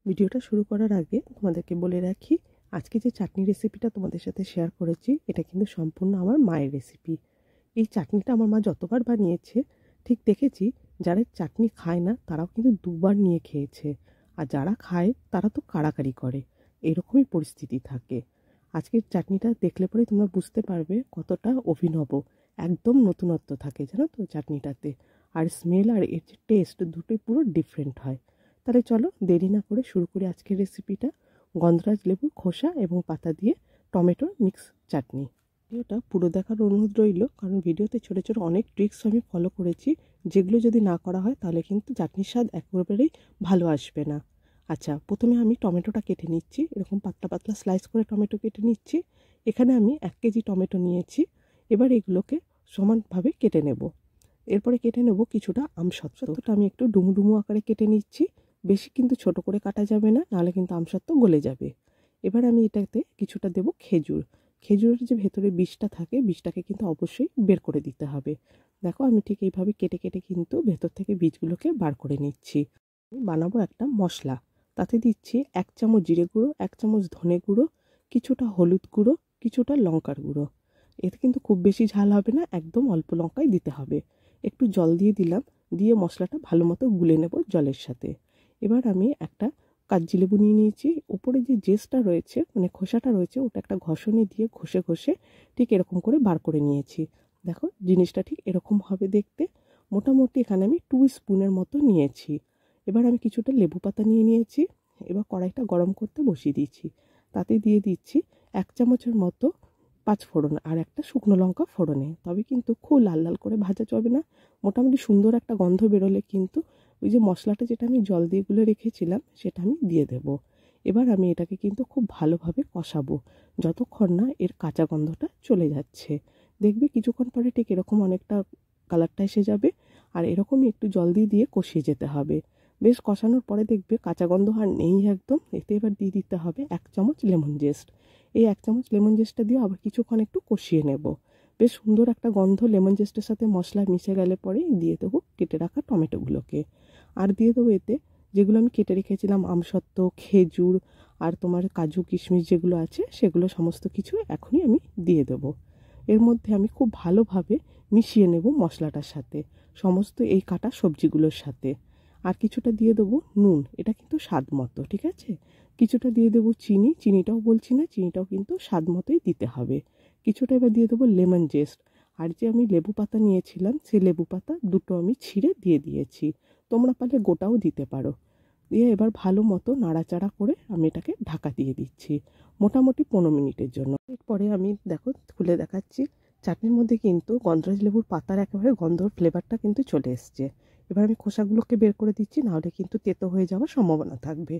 ভিডিওটা শুরু করার আগে তোমাদেরকে বলে রাখি, আজকে যে চাটনি রেসিপিটা তোমাদের সাথে শেয়ার করেছি এটা কিন্তু সম্পূর্ণ আমার মায়ের রেসিপি। এই চাটনিটা আমার মা যতবার বানিয়েছে ঠিক দেখেছি, যারা চাটনি খায় না তারাও কিন্তু দুবার নিয়ে খেয়েছে, আর যারা খায় তারা তো কাড়াকাড়ি করে। এরকমই পরিস্থিতি থাকে। আজকের চাটনিটা দেখলে পরে তোমরা বুঝতে পারবে কতটা অভিনব, একদম নতুনত্ব থাকে জানো তো চাটনিটাতে। আর স্মেল আর এর যে টেস্ট দুটোই পুরো ডিফারেন্ট হয়। তাহলে চলো দেরি না করে শুরু করি আজকের রেসিপিটা। গন্ধরাজ লেবুর খোসা এবং পাতা দিয়ে টমেটোর মিক্স চাটনি। ভিডিওটা পুরো দেখার অনুরোধ রইল, কারণ ভিডিওতে ছোটো ছোটো অনেক ট্রিক্স আমি ফলো করেছি, যেগুলো যদি না করা হয় তাহলে কিন্তু চাটনির স্বাদ একেবারেই ভালো আসবে না। আচ্ছা, প্রথমে আমি টমেটোটা কেটে নিচ্ছি। এরকম পাতলা পাতলা স্লাইস করে টমেটো কেটে নিচ্ছি। এখানে আমি 1 কেজি টমেটো নিয়েছি। এবার এগুলোকে সমানভাবে কেটে নেব। এরপরে কেটে নেব কিছুটা আমসত্ত্বটা আমি একটু ডুমু ডুমু আকারে কেটে নিচ্ছি। বেশি কিন্তু ছোট করে কাটা যাবে না, নাহলে কিন্তু আমসত্ত্ব গলে যাবে। এবার আমি এটাতে কিছুটা দেব খেজুর। খেজুরের যে ভেতরে বীজটা থাকে, বীজটাকে কিন্তু অবশ্যই বের করে দিতে হবে। দেখো আমি ঠিক এইভাবে কেটে কেটে কিন্তু ভেতর থেকে বীজগুলোকে বার করে নিচ্ছি। আমি বানাবো একটা মশলা। তাতে দিচ্ছি 1 চামচ জিরে গুঁড়ো, 1 চামচ ধনে গুঁড়ো, কিছুটা হলুদ গুঁড়ো, কিছুটা লঙ্কার গুঁড়ো। এতে কিন্তু খুব বেশি ঝাল হবে না, একদম অল্প লঙ্কাই দিতে হবে। একটু জল দিয়ে দিলাম, দিয়ে মশলাটা ভালো মতো গুলে নেব জলের সাথে। এবার আমি একটা কাগজি লেবু নিয়ে নিয়েছি। উপরে যে জেসটা রয়েছে মানে খোসাটা রয়েছে, ওটা একটা ঘষণি দিয়ে ঘষে ঘষে ঠিক এরকম করে বার করে নিয়েছি। দেখো জিনিসটা ঠিক এরকম হবে দেখতে। মোটামুটি এখানে আমি 2 স্পুনের মতো নিয়েছি। এবার আমি কিছুটা লেবু পাতা নিয়ে নিয়েছি। এবার কড়াইটা গরম করতে বসিয়ে দিয়েছি। তাতে দিয়ে দিচ্ছি 1 চামচের মতো 5 ফোড়ন আর একটা শুকনো লঙ্কা ফোড়নে। তবে কিন্তু খুব লাল লাল করে ভাজা যাবে না। মোটামুটি সুন্দর একটা গন্ধ বেরোলে কিন্তু ওই যে মশলাটা যেটা আমি জল দিয়ে গুলে রেখেছিলাম সেটা আমি দিয়ে দেব। এবার আমি এটাকে কিন্তু খুব ভালোভাবে কষাবো, যতক্ষণ না এর কাঁচা গন্ধটা চলে যাচ্ছে। দেখবে কিছুক্ষণ পরে ঠিক এরকম অনেকটা কালারটা এসে যাবে। আর এরকমই একটু জল দিয়ে দিয়ে কষিয়ে যেতে হবে। বেশ কষানোর পরে দেখবে কাঁচা গন্ধ আর নেই একদম। এতে এবার দিয়ে দিতে হবে 1 চামচ লেমন জেস্ট। এই 1 চামচ লেমন জেস্টটা দিয়ে আবার কিছুক্ষণ একটু কষিয়ে নেব। বেশ সুন্দর একটা গন্ধ লেমন জেস্টের সাথে মশলা মিশে গেলে পরে দিয়ে দেবো কেটে রাখা টমেটোগুলোকে। আর দিয়ে দেবো এতে যেগুলো আমি কেটে রেখেছিলাম আমসত্ত্ব, খেজুর আর তোমার কাজু কিশমিশ যেগুলো আছে সেগুলো সমস্ত কিছু এখনই আমি দিয়ে দেবো। এর মধ্যে আমি খুব ভালোভাবে মিশিয়ে নেব মশলাটার সাথে, সমস্ত এই কাটা সবজিগুলোর সাথে। আর কিছুটা দিয়ে দেবো নুন, এটা কিন্তু স্বাদ মতো, ঠিক আছে। কিছুটা দিয়ে দেবো চিনি, চিনিটাও বলছি না, চিনিটাও কিন্তু স্বাদ মতোই দিতে হবে। কিছুটা এবার দিয়ে দেবো লেমন জেস্ট। আর যে আমি লেবু পাতা নিয়েছিলাম সেই লেবু পাতা দুটো আমি ছিঁড়ে দিয়ে দিয়েছি। তোমরা পারলে গোটাও দিতে পারো। দিয়ে এবার ভালো মতো নাড়াচাড়া করে আমি এটাকে ঢাকা দিয়ে দিচ্ছি মোটামুটি 15 মিনিটের জন্য। এরপরে আমি দেখো খুলে দেখাচ্ছি, চাটনির মধ্যে কিন্তু গন্ধরাজ লেবুর পাতার একেবারে গন্ধর ফ্লেভারটা কিন্তু চলে এসছে। এবার আমি খোসাগুলোকে বের করে দিচ্ছি, নাহলে কিন্তু তেতো হয়ে যাওয়ার সম্ভাবনা থাকবে।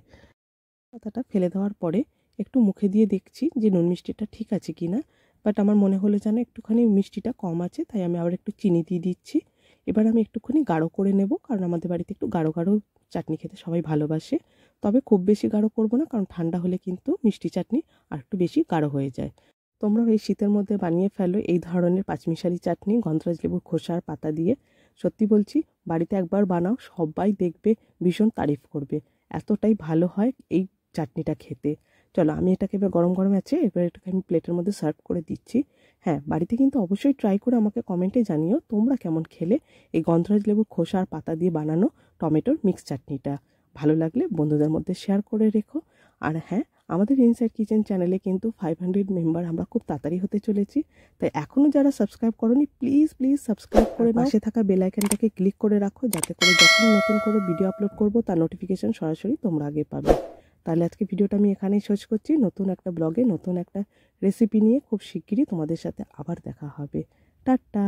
পাতাটা ফেলে দেওয়ার পরে একটু মুখে দিয়ে দেখছি যে নুন মিষ্টিটা ঠিক আছে কিনা। বাট আমার মনে হলো যেন একটুখানি মিষ্টিটা কম আছে, তাই আমি আবার একটু চিনি দিয়ে দিচ্ছি। এবার আমি একটুখানি গাঢ় করে নেব, কারণ আমাদের বাড়িতে একটু গাঢ় গাঢ় চাটনি খেতে সবাই ভালোবাসে। তবে খুব বেশি গাঢ় করব না, কারণ ঠান্ডা হলে কিন্তু মিষ্টি চাটনি আর একটু বেশি গাঢ় হয়ে যায়। তোমরাও এই শীতের মধ্যে বানিয়ে ফেলো এই ধরনের পাঁচমিশালি চাটনি গন্ধরাজ লেবুর খোসার পাতা দিয়ে। সত্যি বলছি, বাড়িতে একবার বানাও, সবাই দেখবে ভীষণ তারিফ করবে। এতটাই ভালো হয় এই চাটনিটা খেতে। চলো আমি এটাকে এবার গরম গরম আছে, এবার এটাকে আমি প্লেটের মধ্যে সার্ভ করে দিচ্ছি। হ্যাঁ, বাড়িতে কিন্তু অবশ্যই ট্রাই করে আমাকে কমেন্টে জানিও তোমরা কেমন খেলে এই গন্ধরাজ লেবুর খোসা আর পাতা দিয়ে বানানো টমেটোর মিক্স চাটনিটা। ভালো লাগলে বন্ধুদের মধ্যে শেয়ার করে রেখো। আর হ্যাঁ, আমাদের ইনসাইড কিচেন চ্যানেলে কিন্তু 500 মেম্বার আমরা খুব তাড়াতাড়ি হতে চলেছি। তাই এখনও যারা সাবস্ক্রাইব করোনি প্লিজ প্লিজ সাবস্ক্রাইব করে নাও। পাশে থাকা বেল আইকনটাকে ক্লিক করে রাখো, যাতে করে যখন নতুন করে ভিডিও আপলোড করব তার নোটিফিকেশন সরাসরি তোমরা আগে পাবে। তাহলে আজকে ভিডিওটা আমি এখানেই শেষ করছি। নতুন একটা ব্লগে নতুন একটা রেসিপি নিয়ে খুব শিগগিরই তোমাদের সাথে আবার দেখা হবে। টাটা।